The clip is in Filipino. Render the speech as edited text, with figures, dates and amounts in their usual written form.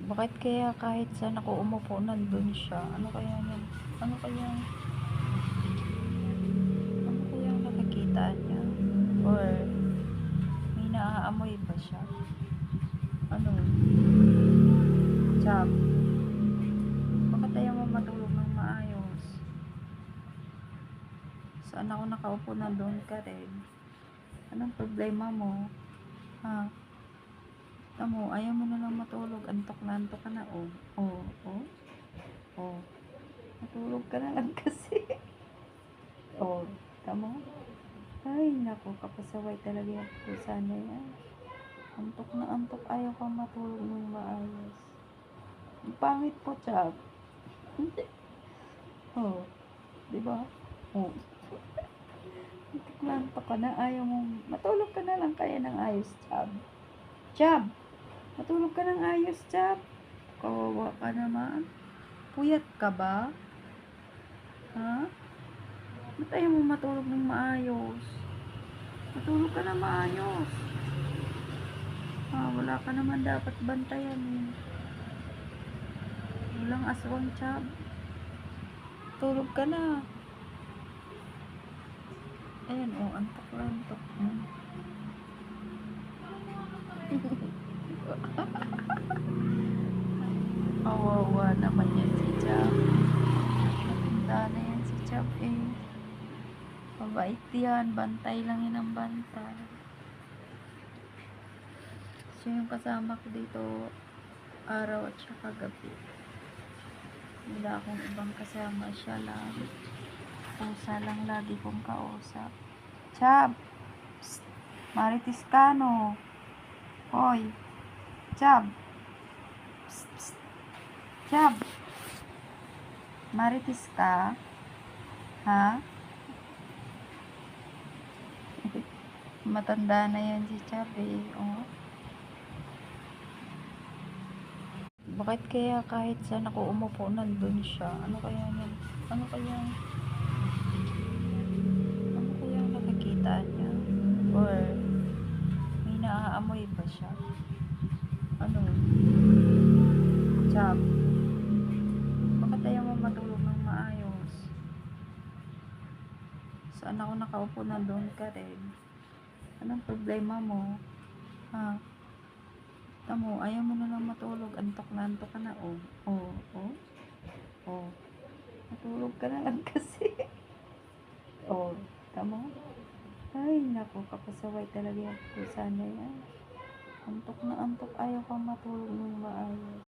Bakit kaya kahit saan ako umupo nandun siya? Ano kaya yan? Ano kaya? Ano kaya nakikita niya? Or may naaamoy ba siya? Ano? Chab, bakit ayaw mo matulog ng maayos? Saan ako nakaupo nandun ka rin? Anong problema mo? Ha? Tamo, ayaw mo na lang matulog. Antok na antok ka na. Oh, oh, oh, oh. Matulog ka na lang kasi. Oh, tamo. Ay, naku, kapasaway talaga yung pusa na yan. Antok na antok, ayaw kang matulog ng maayos. Ang pangit po, Chab. Hindi. Oh, di ba? Oh. Antok na antok ka na, ayaw mong matulog ka na lang kaya ng ayos, Chab. Chab, matulog ka ng ayos, Chab. Kawawa ka naman. Puyat ka ba? Ha? Ba't ayaw mo matulog ng maayos? Matulog ka na maayos. Wala ka naman dapat bantayan eh. Walang aswang, Chab. Tulog ka na. Ayan, oh, antok lang, antok. Kawawa naman yan si Chab. Matanda na yan si Chab eh. Mabait yan, bantay lang yan ang bantay. Siya yung kasama ko dito araw at saka gabi. Wala akong ibang kasama, siya lang. Pusa lang lagi kong kausap. Chab! Psst! Marites ka no? Hoy! Chab! Psst! Psst! Chab! Marites ka? Ha? Matanda na yan si Chab eh. Oh. Bakit kaya kahit saan ako umupo nandun siya? Ano kaya yan? Ano kaya? Ano kaya nakikita niya? Or may naaamoy ba siya? Ano? Chab, bakit ayaw mo matulog ng maayos? Saan ako nakaupo nandun ka rin? Anong problema mo? Ha? Tamo, ayaw mo na lang matulog. Antok na antok ka na. Oh, oh, oh, oh. Matulog ka na lang kasi. Oh, tamo. Ay, naku, kapasaway talaga yung pusa na yan. Antok na antok, ayaw kang matulog ng maayos.